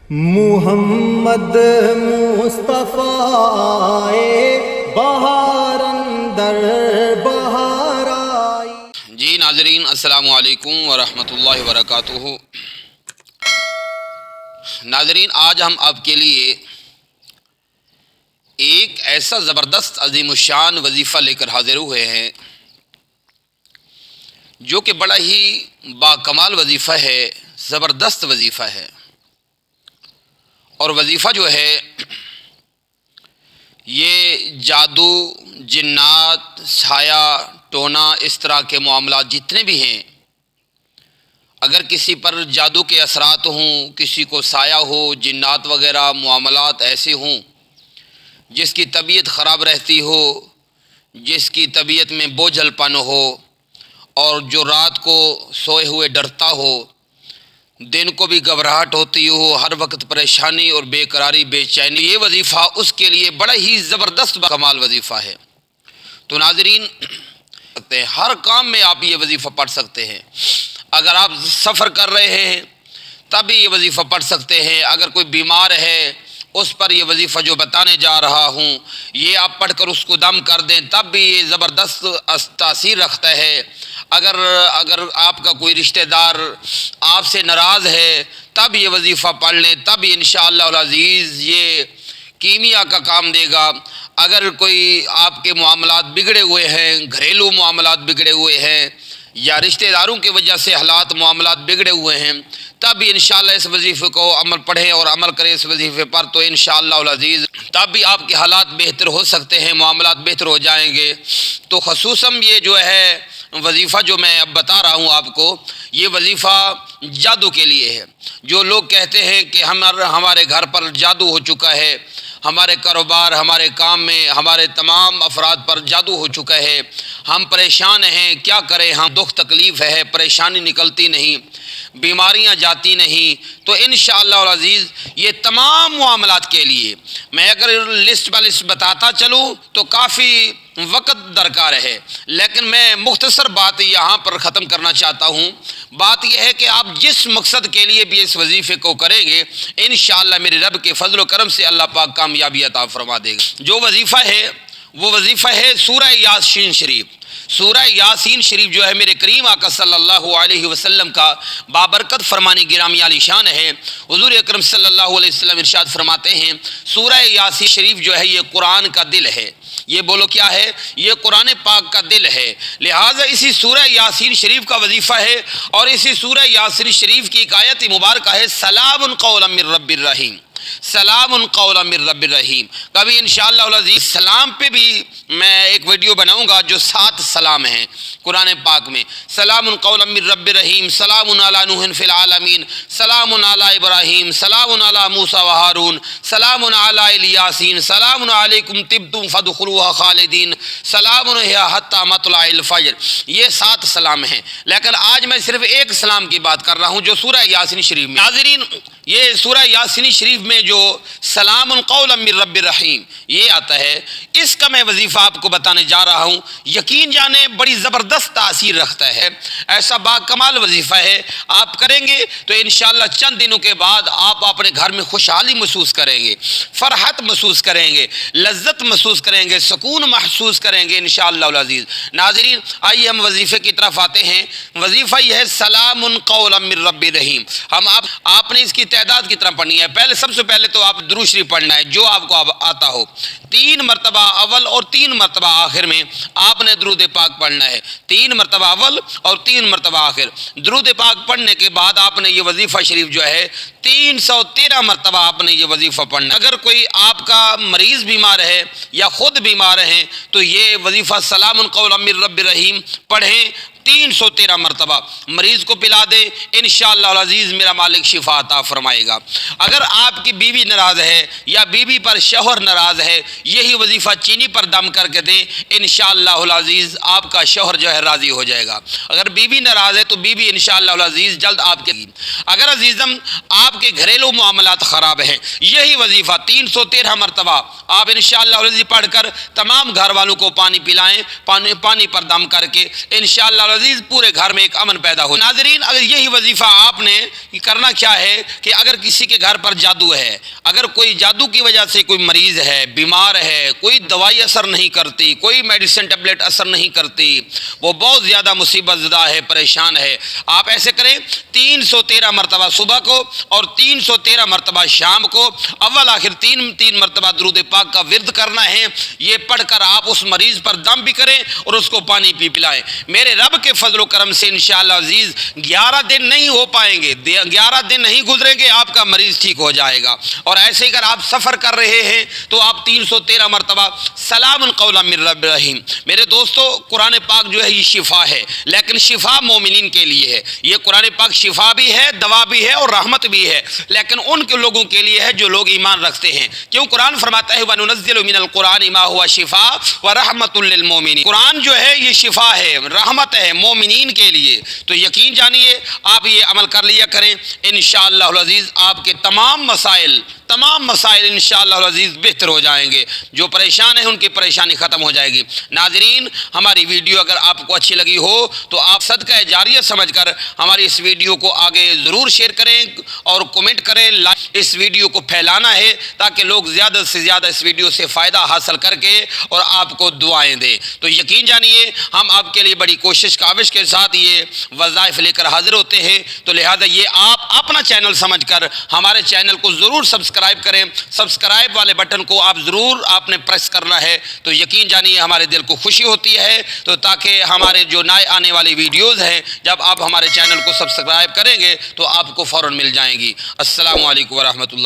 محمد مصطفیٰ بہار اندر بہار آئی۔ جی ناظرین السلام علیکم ورحمۃ اللہ وبرکاتہ۔ ناظرین آج ہم آپ کے لیے ایک ایسا زبردست عظیم الشان وظیفہ لے کر حاضر ہوئے ہیں جو کہ بڑا ہی باکمال وظیفہ ہے، زبردست وظیفہ ہے۔ اور وظیفہ جو ہے یہ جادو، جنات، سایہ ٹونا، اس طرح کے معاملات جتنے بھی ہیں، اگر کسی پر جادو کے اثرات ہوں، کسی کو سایہ ہو، جنات وغیرہ معاملات ایسے ہوں، جس کی طبیعت خراب رہتی ہو، جس کی طبیعت میں بوجھل پن ہو، اور جو رات کو سوئے ہوئے ڈرتا ہو، دن کو بھی گھبراہٹ ہوتی ہو، ہر وقت پریشانی اور بے قراری، بے چینی، یہ وظیفہ اس کے لیے بڑا ہی زبردست کمال وظیفہ ہے۔ تو ناظرین ہر کام میں آپ یہ وظیفہ پڑھ سکتے ہیں۔ اگر آپ سفر کر رہے ہیں تب بھی یہ وظیفہ پڑھ سکتے ہیں۔ اگر کوئی بیمار ہے اس پر یہ وظیفہ جو بتانے جا رہا ہوں یہ آپ پڑھ کر اس کو دم کر دیں تب بھی یہ زبردست تاثیر رکھتا ہے۔ اگر آپ کا کوئی رشتہ دار آپ سے ناراض ہے تب یہ وظیفہ پڑھ لیں، تب انشاءاللہ العزیز یہ کیمیا کا کام دے گا۔ اگر کوئی آپ کے معاملات بگڑے ہوئے ہیں، گھریلو معاملات بگڑے ہوئے ہیں، یا رشتہ داروں کی وجہ سے حالات معاملات بگڑے ہوئے ہیں، تب بھی انشاءاللہ اس وظیفے کو عمل پڑھیں اور عمل کریں اس وظیفے پر، تو انشاءاللہ العزیز تب بھی آپ کے حالات بہتر ہو سکتے ہیں، معاملات بہتر ہو جائیں گے۔ تو خصوصاً یہ جو ہے وظیفہ جو میں اب بتا رہا ہوں آپ کو، یہ وظیفہ جادو کے لیے ہے۔ جو لوگ کہتے ہیں کہ ہمارے گھر پر جادو ہو چکا ہے، ہمارے کاروبار، ہمارے کام میں، ہمارے تمام افراد پر جادو ہو چکا ہے، ہم پریشان ہیں، کیا کریں، ہم دکھ تکلیف ہے، پریشانی نکلتی نہیں، بیماریاں جاتی نہیں، تو انشاءاللہ العزیز یہ تمام معاملات کے لیے میں اگر لسٹ بہ لسٹ بتاتا چلوں تو کافی وقت درکار ہے، لیکن میں مختصر بات یہاں پر ختم کرنا چاہتا ہوں۔ بات یہ ہے کہ آپ جس مقصد کے لیے بھی اس وظیفے کو کریں گے انشاءاللہ میرے رب کے فضل و کرم سے اللہ پاک کامیابی عطا فرما دے گا۔ جو وظیفہ ہے وہ وظیفہ ہے سورہ یاسین شریف۔ سورہ یاسین شریف جو ہے میرے کریم آقا صلی اللہ علیہ وسلم کا بابرکت فرمان گرامی عالی شان ہے۔ حضور اکرم صلی اللہ علیہ وسلم ارشاد فرماتے ہیں سورہ یاسین شریف جو ہے یہ قرآن کا دل ہے۔ یہ بولو کیا ہے؟ یہ قرآن پاک کا دل ہے۔ لہٰذا اسی سورہ یاسین شریف کا وظیفہ ہے، اور اسی سورہ یاسین شریف کی ایک آیت مبارکہ ہے سلام قولا من رب الرحیم، سلام قولا من رب الرحیم۔ کبھی انشاءاللہ العزیز سلام پہ بھی میں ایک ویڈیو بناؤں گا جو 7 سلام ہیں قرآن پاک میں۔ سلام قولا من رب الرحیم، سلام علی نوح فی العالمین، سلام علی ابراہیم، سلام علی موسیٰ و ہارون، سلام علی الیاسین، سلام علیکم طبتم فادخلوها خالدین، سلام حتی مطلع الفجر۔ یہ 7 سلام ہیں، لیکن آج میں صرف ایک سلام کی بات کر رہا ہوں جو سورہ یاسین شریف میں۔ ناظرین یہ سورہ یاسین شریف میں جو سلام قولا من رب الرحیم یہ آتا ہے، اس کا میں وظیفہ آپ کو بتانے جا رہا ہوں۔ یقین جانے بڑی زبردست تاثیر رکھتا ہے، ایسا باکمال وظیفہ ہے، آپ کریں گے تو انشاءاللہ چند دنوں کے بعد آپ اپنے گھر میں خوشحالی محسوس کریں گے، فرحت محسوس کریں گے، لذت محسوس کریں گے، سکون محسوس کریں گے انشاءاللہ العزیز۔ ناظرین آئیے ہم وظیفے کی طرف آتے ہیں۔ وظیفہ یہ ہے سلام قولا من رب الرحیم۔ آپ نے اس کی تعداد کی طرح پڑھنی ہے۔ سب سے پہلے تو آپ درود شریف پڑھنا ہے جو آپ کو آتا ہو، 3 مرتبہ اول اور 3 مرتبہ آخر میں آپ نے درود پاک پڑھنا ہے، 3 مرتبہ اول اور 3 مرتبہ آخر۔ درود پاک پڑھنے کے بعد آپ نے یہ وظیفہ شریف جو ہے 313 مرتبہ آپ نے یہ وظیفہ پڑھنا ہے۔ اگر کوئی آپ کا مریض بیمار ہے یا خود بیمار ہیں تو یہ وظیفہ سلام قولا من رب الرحیم پڑھیں 313 مرتبہ، مریض کو پلا دیں، انشاءاللہ العزیز میرا مالک شفا عطا فرمائے گا۔ اگر آپ کی بیوی ناراض ہے یا بیوی پر شوہر ناراض ہے، یہی وظیفہ چینی پر دم کر کے دیں، انشاءاللہ العزیز آپ کا شوہر جو ہے راضی ہو جائے گا۔ اگر بیوی ناراض ہے تو بیوی انشاءاللہ العزیز جلد آپ کے۔ اگر عزیزم آپ کے گھریلو معاملات خراب ہیں، یہی وظیفہ 313 مرتبہ آپ انشاءاللہ العزیز پڑھ کر تمام گھر والوں کو پانی پلائیں، پانی پر دم کر کے انشاءاللہ العزیز پورے گھر میں ایک امن پیدا ہو۔ ناظرین، اگر یہی وظیفہ آپ نے کرنا کیا ہے کہ اگر کسی کے گھر پر جادو ہے، اگر کوئی جادو کی وجہ سے کوئی مریض ہے، بیمار ہے، کوئی دوائی اثر نہیں کرتی، کوئی میڈیسن ٹیبلٹ اثر نہیں کرتی، وہ بہت زیادہ مصیبت زدہ ہے، پریشان ہے، آپ ایسے کریں 313 مرتبہ صبح کو اور 313 مرتبہ شام کو اول آخر تین مرتبہ درود پاک کا ورد کرنا ہے۔ یہ پڑھ کر آپ اس مریض پر دم بھی کریں اور اس کو پانی پی پلائیں۔ میرے رب کے فضل و کرم سے انشاءاللہ عزیز 11 دن نہیں ہو پائیں گے، 11 دن نہیں گزریں گے، آپ کا مریض ٹھیک ہو جائے گا۔ اور ایسے اگر آپ سفر کر رہے ہیں تو آپ 313 مرتبہ سلام قولا من رب رحیم۔ میرے دوستو، قرآن پاک جو ہے یہ شفا ہے، لیکن شفا مومنین کے لیے ہے۔ یہ قرآن پاک شفا بھی ہے، دوا بھی ہے اور رحمت بھی ہے، لیکن ان کے لوگوں کے لیے ہے جو لوگ ایمان رکھتے ہیں۔ کیوں قرآن فرماتا ہے وَنُنَزِّلُ مِنَ الْقُرْآنِ مَا هُوَ شِفَاءٌ وَرَحْمَةٌ لِّلْمُؤْمِنِينَ۔ قرآن جو ہے یہ شفا ہے، رحمت ہے مومنین کے لیے۔ تو یقین جانیے آپ یہ عمل کر لیا کریں، انشاءاللہ العزیز آپ کے تمام مسائل انشاءاللہ العزیز بہتر ہو جائیں گے۔ جو پریشان ہیں ان کی پریشانی ختم ہو جائے گی۔ ناظرین، ہماری ویڈیو اگر آپ کو اچھی لگی ہو تو آپ صدقہ جاریہ سمجھ کر ہماری اس ویڈیو کو آگے ضرور شیئر کریں اور کمنٹ کریں۔ اس ویڈیو کو پھیلانا ہے تاکہ لوگ زیادہ سے زیادہ اس ویڈیو سے فائدہ حاصل کر کے اور آپ کو دعائیں دیں۔ تو یقین جانیے ہم آپ کے لیے بڑی کوشش کاوش کے ساتھ یہ وظائف لے کر حاضر ہوتے ہیں، تو لہذا یہ آپ اپنا چینل سمجھ کر ہمارے چینل کو ضرور سبسکرائب کریں۔ سبسکرائب والے بٹن کو آپ ضرور آپ نے پریس کرنا ہے، تو یقین جانیے ہمارے دل کو خوشی ہوتی ہے، تو تاکہ ہمارے جو نئے آنے والی ویڈیوز ہیں جب آپ ہمارے چینل کو سبسکرائب کریں گے تو آپ کو فوراً مل جائیں گی۔ السلام علیکم ورحمۃ اللہ۔